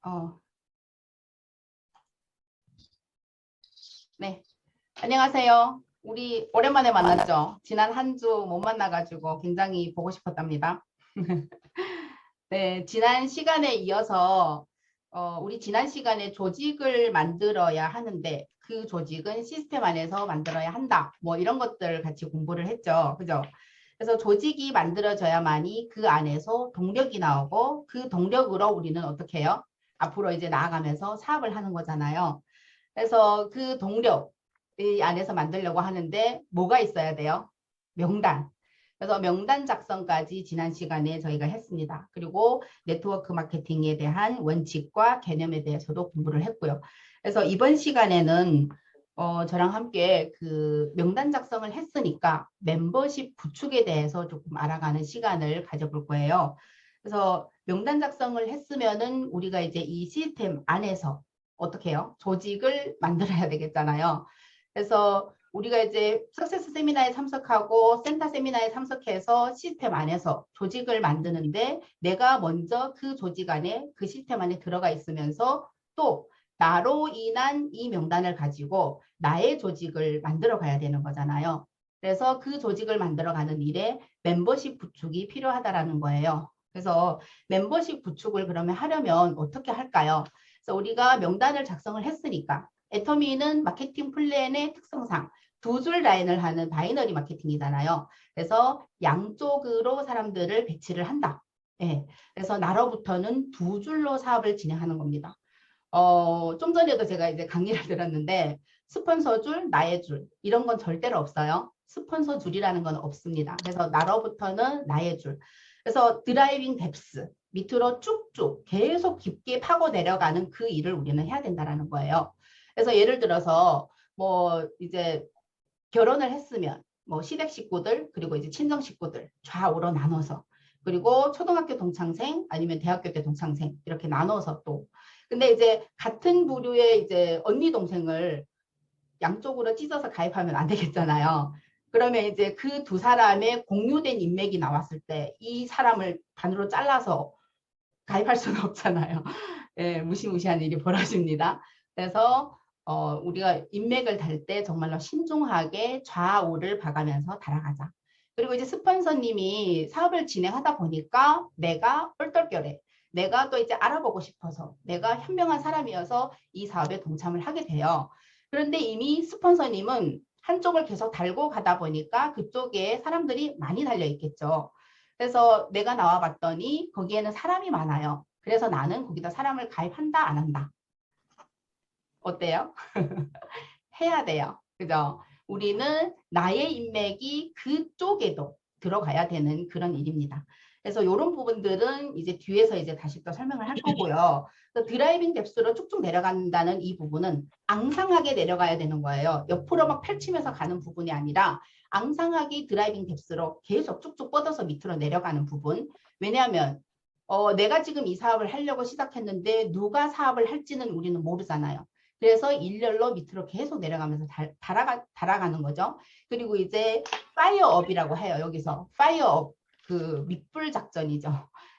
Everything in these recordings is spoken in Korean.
어, 네. 안녕하세요. 우리 오랜만에 만났죠. 지난 한 주 못 만나가지고 굉장히 보고 싶었답니다. 네, 지난 시간에 이어서 우리 지난 시간에 조직을 만들어야 하는데 그 조직은 시스템 안에서 만들어야 한다. 뭐 이런 것들 같이 공부를 했죠. 그죠? 그래서 조직이 만들어져야만이 그 안에서 동력이 나오고 그 동력으로 우리는 어떻게 해요? 앞으로 이제 나아가면서 사업을 하는 거잖아요. 그래서 그 동력 이 안에서 만들려고 하는데 뭐가 있어야 돼요? 명단. 그래서 명단 작성까지 지난 시간에 저희가 했습니다. 그리고 네트워크 마케팅에 대한 원칙과 개념에 대해서도 공부를 했고요. 그래서 이번 시간에는 저랑 함께 그 명단 작성을 했으니까 멤버십 구축에 대해서 조금 알아가는 시간을 가져볼 거예요. 그래서 명단 작성을 했으면은 우리가 이제 이 시스템 안에서 어떻게 해요? 조직을 만들어야 되겠잖아요. 그래서 우리가 이제 석세스 세미나에 참석하고 센터 세미나에 참석해서 시스템 안에서 조직을 만드는데 내가 먼저 그 조직 안에 그 시스템 안에 들어가 있으면서 또 나로 인한 이 명단을 가지고 나의 조직을 만들어 가야 되는 거잖아요. 그래서 그 조직을 만들어 가는 일에 멤버십 구축이 필요하다라는 거예요. 그래서 멤버십 구축을 그러면 하려면 어떻게 할까요? 그래서 우리가 명단을 작성을 했으니까 애터미는 마케팅 플랜의 특성상 두 줄 라인을 하는 바이너리 마케팅이잖아요. 그래서 양쪽으로 사람들을 배치를 한다. 예. 그래서 나로부터는 두 줄로 사업을 진행하는 겁니다. 좀 전에도 제가 이제 강의를 들었는데 스폰서 줄, 나의 줄 이런 건 절대로 없어요. 스폰서 줄이라는 건 없습니다. 그래서 나로부터는 나의 줄. 그래서 드라이빙 뎁스 밑으로 쭉쭉 계속 깊게 파고 내려가는 그 일을 우리는 해야 된다라는 거예요. 그래서 예를 들어서 뭐 이제 결혼을 했으면 뭐 시댁 식구들 그리고 이제 친정 식구들 좌우로 나눠서 그리고 초등학교 동창생 아니면 대학교 때 동창생 이렇게 나눠서 또 근데 이제 같은 부류의 이제 언니 동생을 양쪽으로 찢어서 가입하면 안 되겠잖아요. 그러면 이제 그 두 사람의 공유된 인맥이 나왔을 때 이 사람을 반으로 잘라서 가입할 수는 없잖아요. 예, 무시무시한 일이 벌어집니다. 그래서 우리가 인맥을 달 때 정말로 신중하게 좌우를 봐가면서 달아가자. 그리고 이제 스폰서님이 사업을 진행하다 보니까 내가 똘똘결에 내가 또 이제 알아보고 싶어서 내가 현명한 사람이어서 이 사업에 동참을 하게 돼요. 그런데 이미 스폰서님은 한쪽을 계속 달고 가다 보니까 그쪽에 사람들이 많이 달려 있겠죠. 그래서 내가 나와 봤더니 거기에는 사람이 많아요. 그래서 나는 거기다 사람을 가입한다, 안 한다. 어때요? 해야 돼요. 그죠? 우리는 나의 인맥이 그쪽에도 들어가야 되는 그런 일입니다. 그래서 이런 부분들은 이제 뒤에서 이제 다시 또 설명을 할 거고요. 드라이빙 뎁스로 쭉쭉 내려간다는 이 부분은 앙상하게 내려가야 되는 거예요. 옆으로 막 펼치면서 가는 부분이 아니라 앙상하게 드라이빙 뎁스로 계속 쭉쭉 뻗어서 밑으로 내려가는 부분. 왜냐하면 내가 지금 이 사업을 하려고 시작했는데 누가 사업을 할지는 우리는 모르잖아요. 그래서 일렬로 밑으로 계속 내려가면서 달아가는 거죠. 그리고 이제 파이어업이라고 해요. 여기서 파이어업 그 밑불 작전이죠.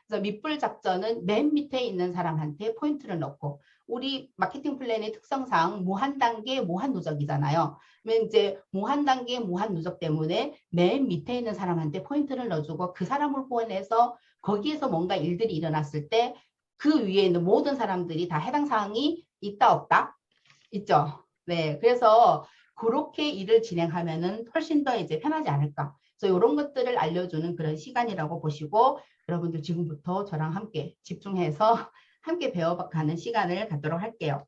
그래서 밑불 작전은 맨 밑에 있는 사람한테 포인트를 넣고 우리 마케팅 플랜의 특성상 무한 단계 무한 누적이잖아요. 그러면 이제 무한 단계 무한 누적 때문에 맨 밑에 있는 사람한테 포인트를 넣어주고 그 사람을 후원해서 거기에서 뭔가 일들이 일어났을 때 그 위에 있는 모든 사람들이 다 해당 사항이 있다 없다 있죠. 네, 그래서 그렇게 일을 진행하면은 훨씬 더 이제 편하지 않을까. 그래서 이런 것들을 알려주는 그런 시간이라고 보시고 여러분들 지금부터 저랑 함께 집중해서 함께 배워가는 시간을 갖도록 할게요.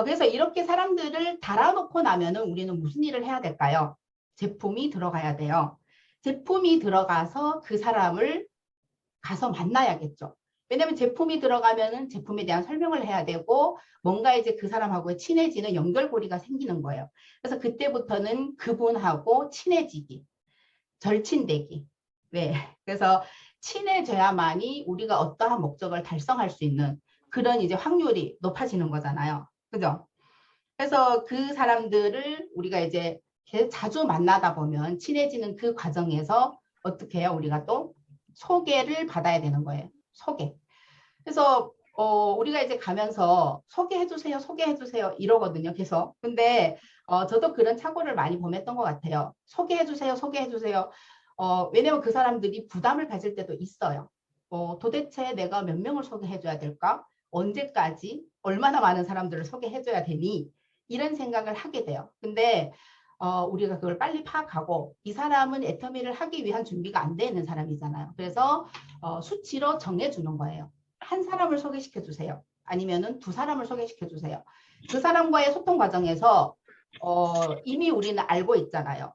그래서 이렇게 사람들을 달아놓고 나면은 우리는 무슨 일을 해야 될까요? 제품이 들어가야 돼요. 제품이 들어가서 그 사람을 가서 만나야겠죠. 왜냐하면 제품이 들어가면은 제품에 대한 설명을 해야 되고 뭔가 이제 그 사람하고 친해지는 연결고리가 생기는 거예요. 그래서 그때부터는 그분하고 친해지기, 절친되기. 네. 그래서 친해져야만이 우리가 어떠한 목적을 달성할 수 있는 그런 이제 확률이 높아지는 거잖아요. 그죠? 그래서 그 사람들을 우리가 이제 자주 만나다 보면 친해지는 그 과정에서 어떻게 해요? 우리가 또 소개를 받아야 되는 거예요. 소개. 그래서 우리가 이제 가면서 소개해 주세요, 소개해 주세요 이러거든요, 계속. 근데 저도 그런 착오를 많이 범했던 것 같아요. 소개해 주세요, 소개해 주세요. 왜냐면 그 사람들이 부담을 가질 때도 있어요. 도대체 내가 몇 명을 소개해 줘야 될까? 언제까지? 얼마나 많은 사람들을 소개해 줘야 되니? 이런 생각을 하게 돼요. 근데 우리가 그걸 빨리 파악하고 이 사람은 애터미를 하기 위한 준비가 안 되는 사람이잖아요. 그래서 수치로 정해주는 거예요. 한 사람을 소개시켜 주세요. 아니면은 두 사람을 소개시켜 주세요. 그 사람과의 소통 과정에서 이미 우리는 알고 있잖아요.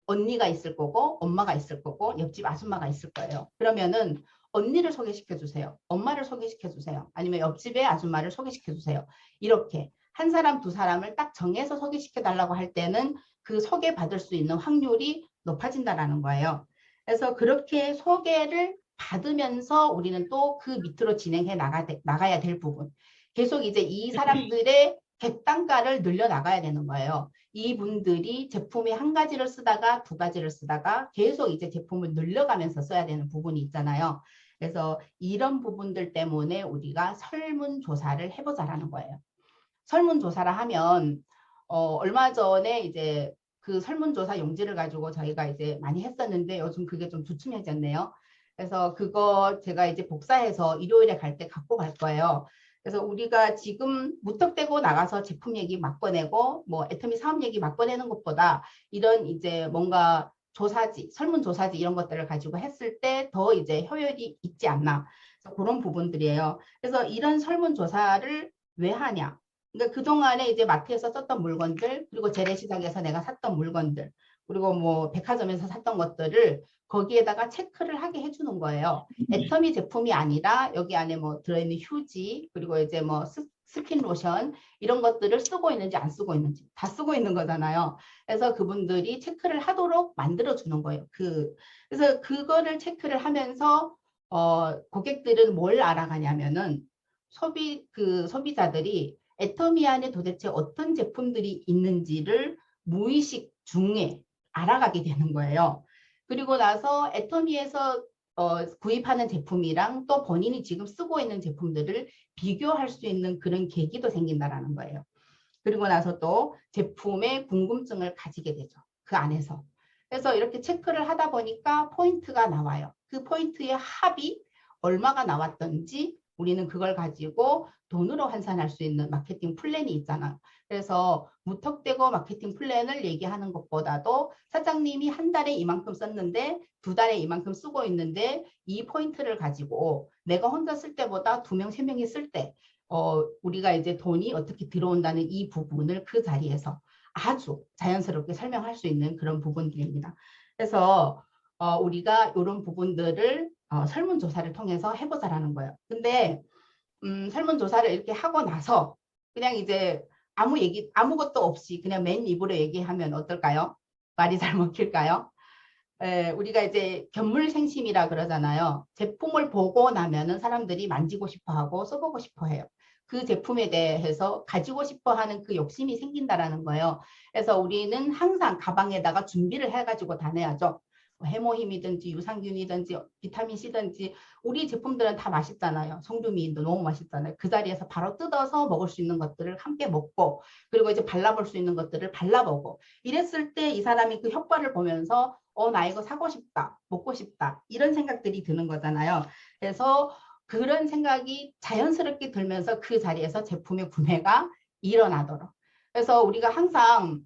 언니가 있을 거고 엄마가 있을 거고 옆집 아줌마가 있을 거예요. 그러면은 언니를 소개시켜 주세요. 엄마를 소개시켜 주세요. 아니면 옆집의 아줌마를 소개시켜 주세요. 이렇게 한 사람 두 사람을 딱 정해서 소개시켜 달라고 할 때는 그 소개받을 수 있는 확률이 높아진다라는 거예요. 그래서 그렇게 소개를 받으면서 우리는 또 그 밑으로 진행해 나가야 될 부분. 계속 이제 이 사람들의 객단가를 늘려 나가야 되는 거예요. 이분들이 제품의 한 가지를 쓰다가 두 가지를 쓰다가 계속 이제 제품을 늘려가면서 써야 되는 부분이 있잖아요. 그래서 이런 부분들 때문에 우리가 설문조사를 해보자라는 거예요. 설문조사를 하면 얼마 전에 이제 그 설문조사 용지를 가지고 저희가 이제 많이 했었는데 요즘 그게 좀 두툼해졌네요. 그래서 그거 제가 이제 복사해서 일요일에 갈 때 갖고 갈 거예요. 그래서 우리가 지금 무턱대고 나가서 제품 얘기 막 꺼내고 뭐 애터미 사업 얘기 막 꺼내는 것보다 이런 이제 뭔가 조사지, 설문조사지 이런 것들을 가지고 했을 때 더 이제 효율이 있지 않나. 그런 부분들이에요. 그래서 이런 설문조사를 왜 하냐? 그러니까 그동안에 이제 마트에서 썼던 물건들, 그리고 재래시장에서 내가 샀던 물건들, 그리고 뭐 백화점에서 샀던 것들을 거기에다가 체크를 하게 해주는 거예요. 애터미 제품이 아니라 여기 안에 뭐 들어있는 휴지, 그리고 이제 뭐 스킨 로션 이런 것들을 쓰고 있는지 안 쓰고 있는지 다 쓰고 있는 거잖아요. 그래서 그분들이 체크를 하도록 만들어 주는 거예요. 그래서 그거를 체크를 하면서 고객들은 뭘 알아가냐면은 소비자들이 애터미 안에 도대체 어떤 제품들이 있는지를 무의식 중에 알아가게 되는 거예요. 그리고 나서 애터미에서 구입하는 제품이랑 또 본인이 지금 쓰고 있는 제품들을 비교할 수 있는 그런 계기도 생긴다라는 거예요. 그리고 나서 또 제품의 궁금증을 가지게 되죠. 그 안에서. 그래서 이렇게 체크를 하다 보니까 포인트가 나와요. 그 포인트의 합이 얼마가 나왔던지 우리는 그걸 가지고 돈으로 환산할 수 있는 마케팅 플랜이 있잖아요. 그래서 무턱대고 마케팅 플랜을 얘기하는 것보다도 사장님이 한 달에 이만큼 썼는데 두 달에 이만큼 쓰고 있는데 이 포인트를 가지고 내가 혼자 쓸 때보다 두 명, 세 명이 쓸 때 우리가 이제 돈이 어떻게 들어온다는 이 부분을 그 자리에서 아주 자연스럽게 설명할 수 있는 그런 부분들입니다. 그래서 우리가 이런 부분들을 설문조사를 통해서 해보자라는 거예요. 근데 설문조사를 이렇게 하고 나서 그냥 이제 아무것도 없이 그냥 맨 입으로 얘기하면 어떨까요? 말이 잘 먹힐까요? 우리가 이제 견물생심이라 그러잖아요. 제품을 보고 나면은 사람들이 만지고 싶어 하고 써보고 싶어 해요. 그 제품에 대해서 가지고 싶어 하는 그 욕심이 생긴다라는 거예요. 그래서 우리는 항상 가방에다가 준비를 해가지고 다녀야죠. 해모힘이든지 유산균이든지 비타민C든지 우리 제품들은 다 맛있잖아요. 성두미인도 너무 맛있잖아요. 그 자리에서 바로 뜯어서 먹을 수 있는 것들을 함께 먹고 그리고 이제 발라볼 수 있는 것들을 발라보고 이랬을 때 이 사람이 그 효과를 보면서 나 이거 사고 싶다, 먹고 싶다 이런 생각들이 드는 거잖아요. 그래서 그런 생각이 자연스럽게 들면서 그 자리에서 제품의 구매가 일어나도록. 그래서 우리가 항상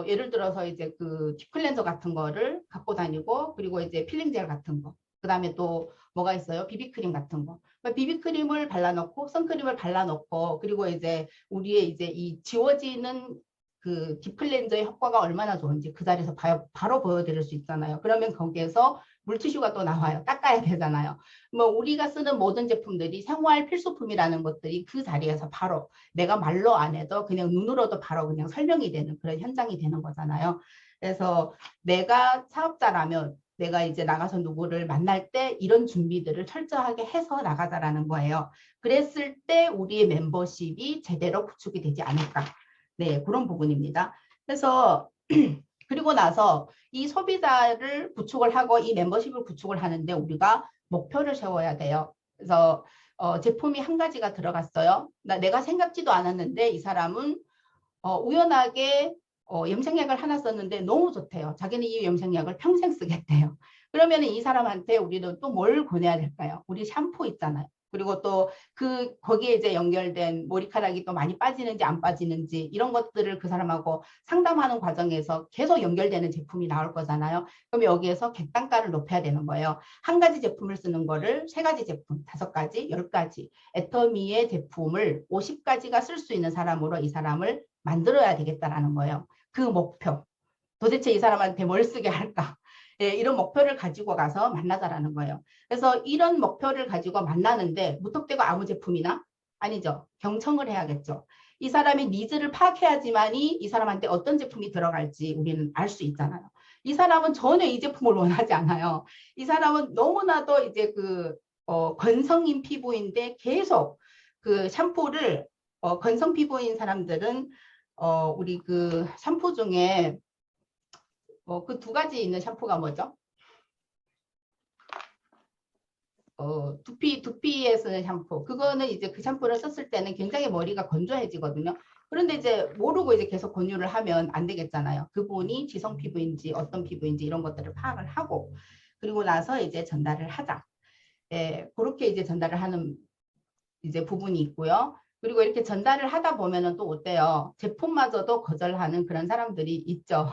예를 들어서 이제 그 딥클렌저 같은 거를 갖고 다니고 그리고 이제 필링젤 같은 거 그다음에 또 뭐가 있어요? 비비크림 같은 거. 비비크림을 발라놓고 선크림을 발라놓고 그리고 이제 우리의 이제 이 지워지는 그 딥클렌저의 효과가 얼마나 좋은지 그 자리에서 바로 보여드릴 수 있잖아요. 그러면 거기에서 물티슈가 또 나와요. 닦아야 되잖아요. 뭐 우리가 쓰는 모든 제품들이 생활 필수품이라는 것들이 그 자리에서 바로 내가 말로 안 해도 그냥 눈으로도 바로 그냥 설명이 되는 그런 현장이 되는 거잖아요. 그래서 내가 사업자라면 내가 이제 나가서 누구를 만날 때 이런 준비들을 철저하게 해서 나가자라는 거예요. 그랬을 때 우리의 멤버십이 제대로 구축이 되지 않을까. 네, 그런 부분입니다. 그래서 그리고 나서 이 소비자를 구축을 하고 이 멤버십을 구축을 하는데 우리가 목표를 세워야 돼요. 그래서 제품이 한 가지가 들어갔어요. 내가 생각지도 않았는데 이 사람은 우연하게 염색약을 하나 썼는데 너무 좋대요. 자기는 이 염색약을 평생 쓰겠대요. 그러면 이 사람한테 우리는 또 뭘 권해야 될까요? 우리 샴푸 있잖아요. 그리고 또 거기에 이제 연결된 머리카락이 또 많이 빠지는지 안 빠지는지 이런 것들을 그 사람하고 상담하는 과정에서 계속 연결되는 제품이 나올 거잖아요. 그럼 여기에서 객단가를 높여야 되는 거예요. 한 가지 제품을 쓰는 거를 세 가지 제품, 5가지, 10가지 애터미의 제품을 50가지가 쓸 수 있는 사람으로 이 사람을 만들어야 되겠다라는 거예요. 그 목표. 도대체 이 사람한테 뭘 쓰게 할까? 예, 이런 목표를 가지고 가서 만나자라는 거예요. 그래서 이런 목표를 가지고 만나는데 무턱대고 아무 제품이나 아니죠. 경청을 해야겠죠. 이 사람의 니즈를 파악해야지만이 이 사람한테 어떤 제품이 들어갈지 우리는 알 수 있잖아요. 이 사람은 전혀 이 제품을 원하지 않아요. 이 사람은 너무나도 이제 건성인 피부인데 계속 그 샴푸를 건성 피부인 사람들은 우리 그 샴푸 중에 그 2가지 있는 샴푸가 뭐죠? 두피에 쓰는 샴푸. 그거는 이제 그 샴푸를 썼을 때는 굉장히 머리가 건조해지거든요. 그런데 이제 모르고 이제 계속 권유를 하면 안 되겠잖아요. 그분이 지성 피부인지 어떤 피부인지 이런 것들을 파악을 하고 그리고 나서 이제 전달을 하자. 예, 그렇게 이제 전달을 하는 이제 부분이 있고요. 그리고 이렇게 전달을 하다 보면은 또 어때요? 제품마저도 거절하는 그런 사람들이 있죠.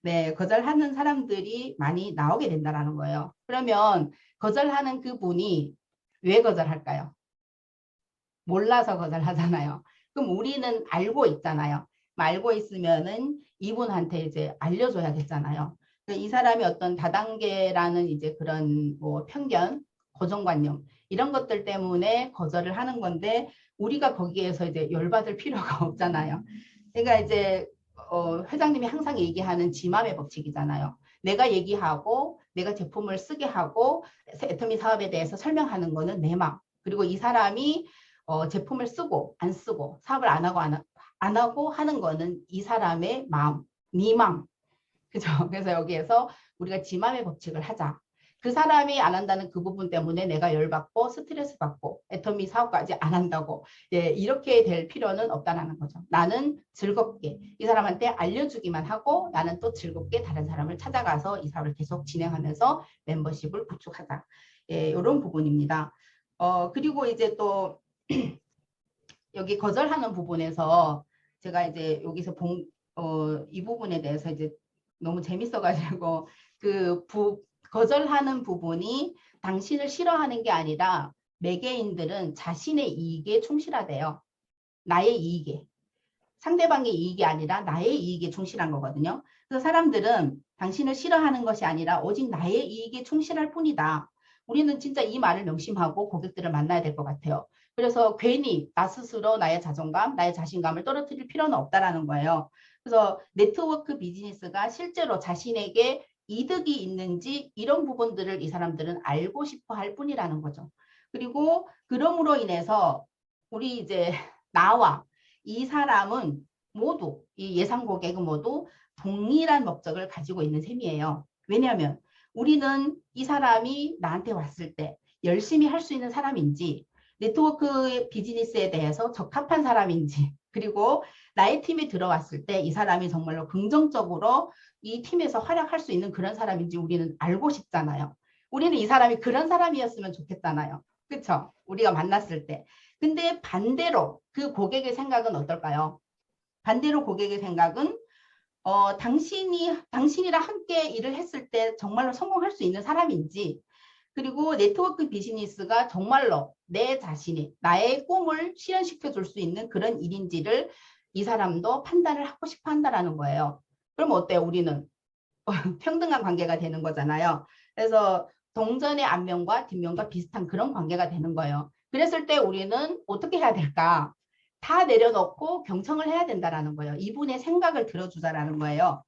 네, 거절하는 사람들이 많이 나오게 된다는 거예요. 그러면 거절하는 그분이 왜 거절할까요? 몰라서 거절하잖아요. 그럼 우리는 알고 있잖아요. 알고 있으면은 이분한테 이제 알려줘야겠잖아요. 이 사람이 어떤 다단계라는 이제 그런 뭐 편견, 고정관념 이런 것들 때문에 거절을 하는 건데 우리가 거기에서 이제 열받을 필요가 없잖아요. 그러니까 이제 회장님이 항상 얘기하는 지맘의 법칙이잖아요. 내가 얘기하고 내가 제품을 쓰게 하고 애터미 사업에 대해서 설명하는 거는 내 맘. 그리고 이 사람이 제품을 쓰고 안 쓰고 사업을 안 하고 하는 거는 이 사람의 마음, 네 맘. 그죠? 그래서 여기에서 우리가 지맘의 법칙을 하자. 그 사람이 안 한다는 그 부분 때문에 내가 열받고 스트레스 받고 애터미 사업까지 안 한다고 예, 이렇게 될 필요는 없다는 거죠. 나는 즐겁게 이 사람한테 알려주기만 하고 나는 또 즐겁게 다른 사람을 찾아가서 이 사업을 계속 진행하면서 멤버십을 구축하자. 예, 이런 부분입니다. 그리고 이제 또 여기 거절하는 부분에서 제가 이제 여기서 이 부분에 대해서 이제 너무 재밌어가지고 거절하는 부분이 당신을 싫어하는 게 아니라 매개인들은 자신의 이익에 충실하대요. 나의 이익에. 상대방의 이익이 아니라 나의 이익에 충실한 거거든요. 그래서 사람들은 당신을 싫어하는 것이 아니라 오직 나의 이익에 충실할 뿐이다. 우리는 진짜 이 말을 명심하고 고객들을 만나야 될 것 같아요. 그래서 괜히 나 스스로 나의 자존감, 나의 자신감을 떨어뜨릴 필요는 없다라는 거예요. 그래서 네트워크 비즈니스가 실제로 자신에게 이득이 있는지 이런 부분들을 이 사람들은 알고 싶어 할 뿐이라는 거죠. 그리고 그럼으로 인해서 우리 이제 나와 이 사람은 모두 이 예상 고객은 모두 동일한 목적을 가지고 있는 셈이에요. 왜냐하면 우리는 이 사람이 나한테 왔을 때 열심히 할 수 있는 사람인지 네트워크 비즈니스에 대해서 적합한 사람인지 그리고 나의 팀에 들어왔을 때 이 사람이 정말로 긍정적으로 이 팀에서 활약할 수 있는 그런 사람인지 우리는 알고 싶잖아요. 우리는 이 사람이 그런 사람이었으면 좋겠잖아요. 그렇죠? 우리가 만났을 때. 근데 반대로 그 고객의 생각은 어떨까요? 반대로 고객의 생각은 당신이랑 함께 일을 했을 때 정말로 성공할 수 있는 사람인지 그리고 네트워크 비즈니스가 정말로 내 자신이 나의 꿈을 실현시켜 줄 수 있는 그런 일인지를 이 사람도 판단을 하고 싶어 한다는 거예요. 그럼 어때요? 우리는 평등한 관계가 되는 거잖아요. 그래서 동전의 앞면과 뒷면과 비슷한 그런 관계가 되는 거예요. 그랬을 때 우리는 어떻게 해야 될까? 다 내려놓고 경청을 해야 된다는 거예요. 이분의 생각을 들어주자라는 거예요.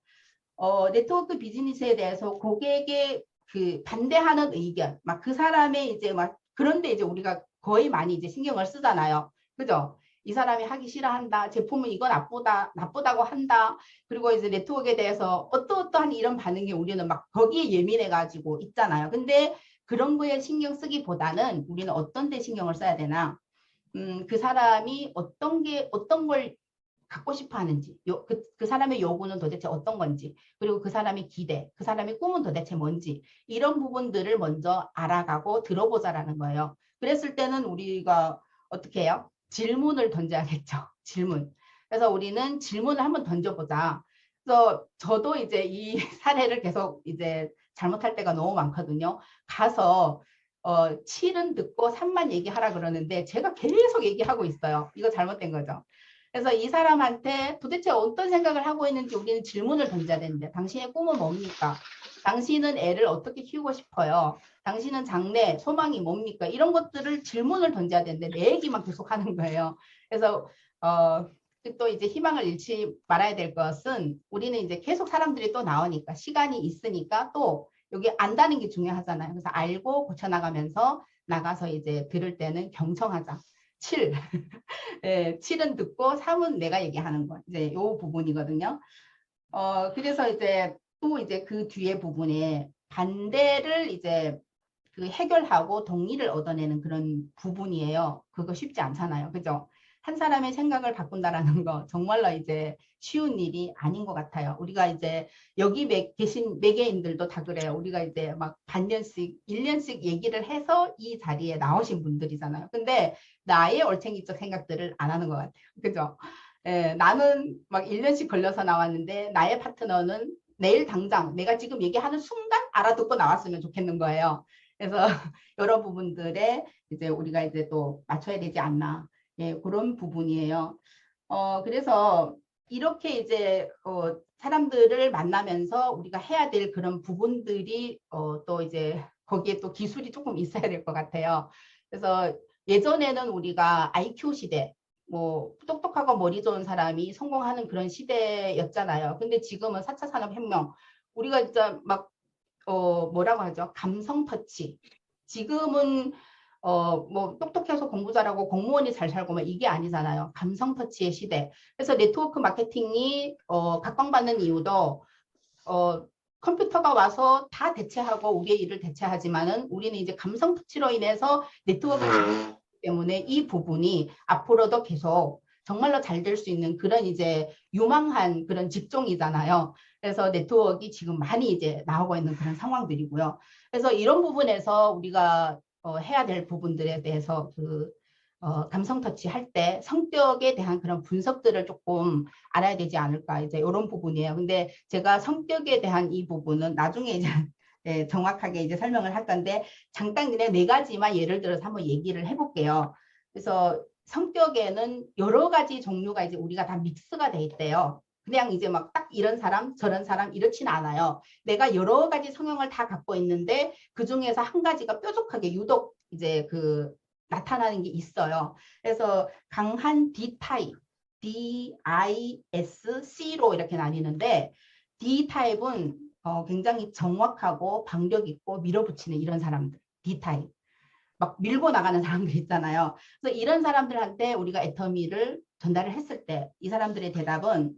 네트워크 비즈니스에 대해서 고객의 그 반대하는 의견, 막 그 사람의 이제 막 그런데 이제 우리가 거의 많이 이제 신경을 쓰잖아요. 그죠? 이 사람이 하기 싫어한다. 제품은 이거 나쁘다고 한다. 그리고 이제 네트워크에 대해서 어떠한 이런 반응이 우리는 막 거기에 예민해가지고 있잖아요. 근데 그런 거에 신경 쓰기보다는 우리는 어떤 데 신경을 써야 되나? 그 사람이 어떤 걸 갖고 싶어 하는지, 그 사람의 요구는 도대체 어떤 건지, 그리고 그 사람의 기대, 그 사람의 꿈은 도대체 뭔지, 이런 부분들을 먼저 알아가고 들어보자라는 거예요. 그랬을 때는 우리가 어떻게 해요? 질문을 던져야겠죠. 질문. 그래서 우리는 질문을 한번 던져보자. 그래서 저도 이제 이 사례를 계속 이제 잘못할 때가 너무 많거든요. 가서 7은 듣고 3만 얘기하라 그러는데 제가 계속 얘기하고 있어요. 이거 잘못된 거죠. 그래서 이 사람한테 도대체 어떤 생각을 하고 있는지 우리는 질문을 던져야 되는데, 당신의 꿈은 뭡니까? 당신은 애를 어떻게 키우고 싶어요? 당신은 장래 소망이 뭡니까? 이런 것들을 질문을 던져야 되는데 내 얘기만 계속 하는 거예요. 그래서 또 이제 희망을 잃지 말아야 될 것은, 우리는 이제 계속 사람들이 또 나오니까 시간이 있으니까 또 여기 안다는 게 중요하잖아요. 그래서 알고 고쳐나가면서 나가서 이제 들을 때는 경청하자. 7. 네, 7은 듣고 3은 내가 얘기하는 거. 이제 요 부분이거든요. 그래서 이제 또 이제 그 뒤에 부분에 반대를 이제 그 해결하고 동의를 얻어내는 그런 부분이에요. 그거 쉽지 않잖아요. 그죠? 한 사람의 생각을 바꾼다라는 거 정말로 이제 쉬운 일이 아닌 것 같아요. 우리가 이제 여기 계신 매개인들도 다 그래요. 우리가 이제 막 반년씩, 1년씩 얘기를 해서 이 자리에 나오신 분들이잖아요. 근데 나의 얼챙이적 생각들을 안 하는 것 같아요. 그죠? 예, 나는 막 1년씩 걸려서 나왔는데 나의 파트너는 내일 당장 내가 지금 얘기하는 순간 알아듣고 나왔으면 좋겠는 거예요. 그래서 여러 부분들에 이제 우리가 이제 또 맞춰야 되지 않나. 예, 그런 부분이에요. 그래서 이렇게 이제 사람들을 만나면서 우리가 해야 될 그런 부분들이 또 이제 거기에 또 기술이 조금 있어야 될 것 같아요. 그래서 예전에는 우리가 IQ 시대, 뭐 똑똑하고 머리 좋은 사람이 성공하는 그런 시대였잖아요. 근데 지금은 4차 산업혁명, 우리가 진짜 막 뭐라고 하죠? 감성 터치. 지금은 뭐 똑똑해서 공부 잘하고 공무원이 잘 살고 뭐 이게 아니잖아요. 감성 터치의 시대. 그래서 네트워크 마케팅이 각광받는 이유도 컴퓨터가 와서 다 대체하고 우리의 일을 대체하지만은 우리는 이제 감성 터치로 인해서 네트워크 때문에 이 부분이 앞으로도 계속 정말로 잘 될 수 있는 그런 이제 유망한 그런 직종이잖아요. 그래서 네트워크가 지금 많이 이제 나오고 있는 그런 상황들이고요. 그래서 이런 부분에서 우리가 해야 될 부분들에 대해서 감성 터치 할 때 성격에 대한 그런 분석들을 조금 알아야 되지 않을까, 이제 이런 부분이에요. 근데 제가 성격에 대한 이 부분은 나중에 이제 네, 정확하게 이제 설명을 할 건데, 잠깐 그냥 4가지만 예를 들어서 한번 얘기를 해볼게요. 그래서 성격에는 여러 가지 종류가 이제 우리가 다 믹스가 돼 있대요. 그냥 이제 막 딱 이런 사람 저런 사람 이렇진 않아요. 내가 여러 가지 성향을 다 갖고 있는데 그 중에서 한 가지가 뾰족하게 유독 이제 나타나는 게 있어요. 그래서 강한 D 타입, DISC로 이렇게 나뉘는데, D 타입은 굉장히 정확하고 방력 있고 밀어붙이는 이런 사람들, D 타입. 막 밀고 나가는 사람들 있잖아요. 그래서 이런 사람들한테 우리가 애터미를 전달을 했을 때 이 사람들의 대답은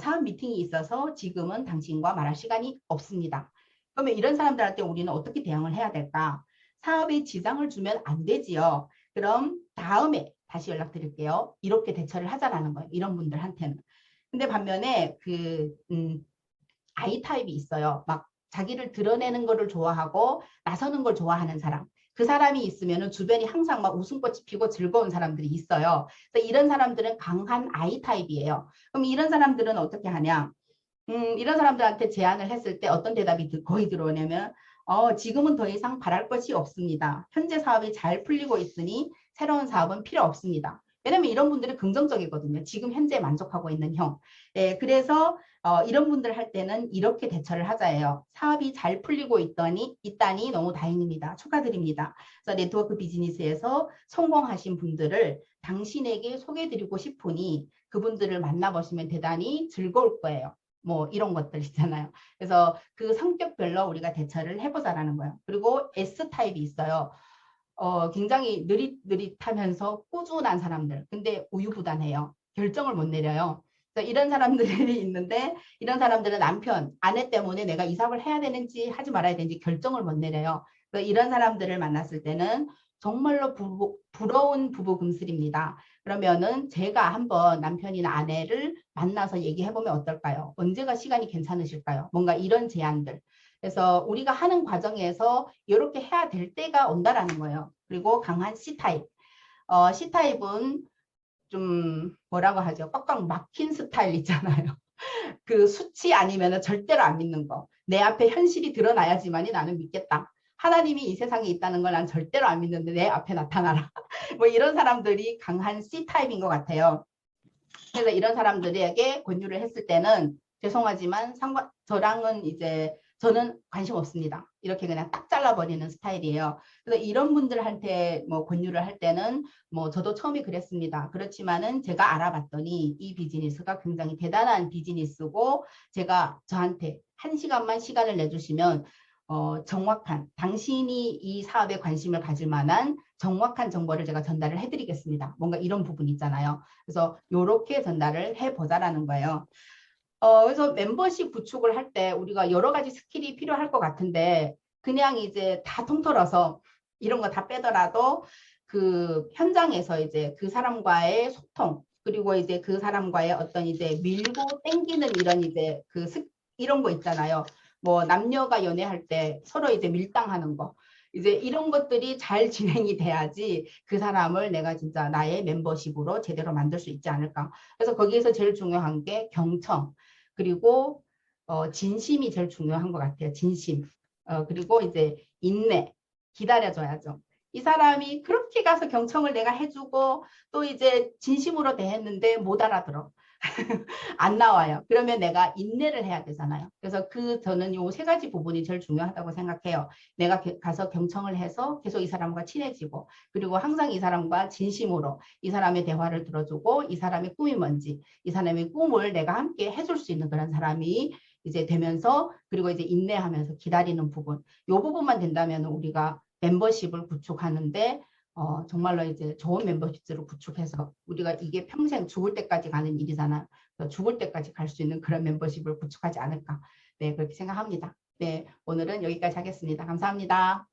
사업 미팅이 있어서 지금은 당신과 말할 시간이 없습니다. 그러면 이런 사람들한테 우리는 어떻게 대응을 해야 될까? 사업에 지장을 주면 안 되지요. 그럼 다음에 다시 연락드릴게요. 이렇게 대처를 하자라는 거예요. 이런 분들한테는. 근데 반면에 I 타입이 있어요. 막 자기를 드러내는 거를 좋아하고 나서는 걸 좋아하는 사람. 그 사람이 있으면 주변이 항상 막 웃음꽃이 피고 즐거운 사람들이 있어요. 그래서 이런 사람들은 강한 I 타입이에요. 그럼 이런 사람들은 어떻게 하냐? 이런 사람들한테 제안을 했을 때 어떤 대답이 거의 들어오냐면, 지금은 더 이상 바랄 것이 없습니다. 현재 사업이 잘 풀리고 있으니 새로운 사업은 필요 없습니다. 왜냐면 이런 분들이 긍정적이거든요. 지금 현재 만족하고 있는 형. 예, 그래서 이런 분들 할 때는 이렇게 대처를 하자예요. 사업이 잘 풀리고 있다니 너무 다행입니다. 축하드립니다. 그래서 네트워크 비즈니스에서 성공하신 분들을 당신에게 소개해드리고 싶으니 그분들을 만나보시면 대단히 즐거울 거예요. 뭐 이런 것들 있잖아요. 그래서 그 성격별로 우리가 대처를 해보자라는 거예요. 그리고 S타입이 있어요. 굉장히 느릿느릿하면서 꾸준한 사람들. 근데 우유부단해요. 결정을 못 내려요. 그래서 이런 사람들이 있는데, 이런 사람들은 남편, 아내 때문에 내가 이 사업을 해야 되는지 하지 말아야 되는지 결정을 못 내려요. 그래서 이런 사람들을 만났을 때는 정말로 부러운 부부 금슬입니다. 그러면은 제가 한번 남편이나 아내를 만나서 얘기해보면 어떨까요? 언제가 시간이 괜찮으실까요? 뭔가 이런 제안들. 그래서 우리가 하는 과정에서 이렇게 해야 될 때가 온다라는 거예요. 그리고 강한 C타입. C타입은 좀 뭐라고 하죠? 꽉꽉 막힌 스타일 있잖아요. 그 수치 아니면 절대로 안 믿는 거. 내 앞에 현실이 드러나야지만이 나는 믿겠다. 하나님이 이 세상에 있다는 걸 난 절대로 안 믿는데 내 앞에 나타나라. 뭐 이런 사람들이 강한 C타입인 것 같아요. 그래서 이런 사람들에게 권유를 했을 때는 죄송하지만 저랑은 이제 저는 관심 없습니다. 이렇게 그냥 딱 잘라버리는 스타일이에요. 그래서 이런 분들한테 뭐 권유를 할 때는 뭐 저도 처음에 그랬습니다. 그렇지만은 제가 알아봤더니 이 비즈니스가 굉장히 대단한 비즈니스고 제가 저한테 1시간만 시간을 내주시면 정확한 당신이 이 사업에 관심을 가질 만한 정확한 정보를 제가 전달을 해드리겠습니다. 뭔가 이런 부분 있잖아요. 그래서 이렇게 전달을 해보자라는 거예요. 그래서 멤버십 구축을 할 때 우리가 여러 가지 스킬이 필요할 것 같은데 그냥 이제 다 통틀어서 이런 거 다 빼더라도 그 현장에서 이제 그 사람과의 소통 그리고 이제 그 사람과의 어떤 이제 밀고 땡기는 이런 이제 이런 거 있잖아요. 뭐 남녀가 연애할 때 서로 이제 밀당하는 거. 이제 이런 것들이 잘 진행이 돼야지 그 사람을 내가 진짜 나의 멤버십으로 제대로 만들 수 있지 않을까. 그래서 거기에서 제일 중요한 게 경청. 그리고 진심이 제일 중요한 것 같아요. 진심. 그리고 이제 인내. 기다려줘야죠. 이 사람이 그렇게 가서 경청을 내가 해주고 또 이제 진심으로 대했는데 못 알아들어. 안 나와요. 그러면 내가 인내를 해야 되잖아요. 그래서 저는 요 3가지 부분이 제일 중요하다고 생각해요. 내가 가서 경청을 해서 계속 이 사람과 친해지고 그리고 항상 이 사람과 진심으로 이 사람의 대화를 들어주고 이 사람의 꿈이 뭔지 이 사람의 꿈을 내가 함께 해줄 수 있는 그런 사람이 이제 되면서 그리고 이제 인내하면서 기다리는 부분 요 부분만 된다면 우리가 멤버십을 구축하는데 정말로 이제 좋은 멤버십들을 구축해서 우리가 이게 평생 죽을 때까지 가는 일이잖아. 죽을 때까지 갈 수 있는 그런 멤버십을 구축하지 않을까. 네, 그렇게 생각합니다. 네, 오늘은 여기까지 하겠습니다. 감사합니다.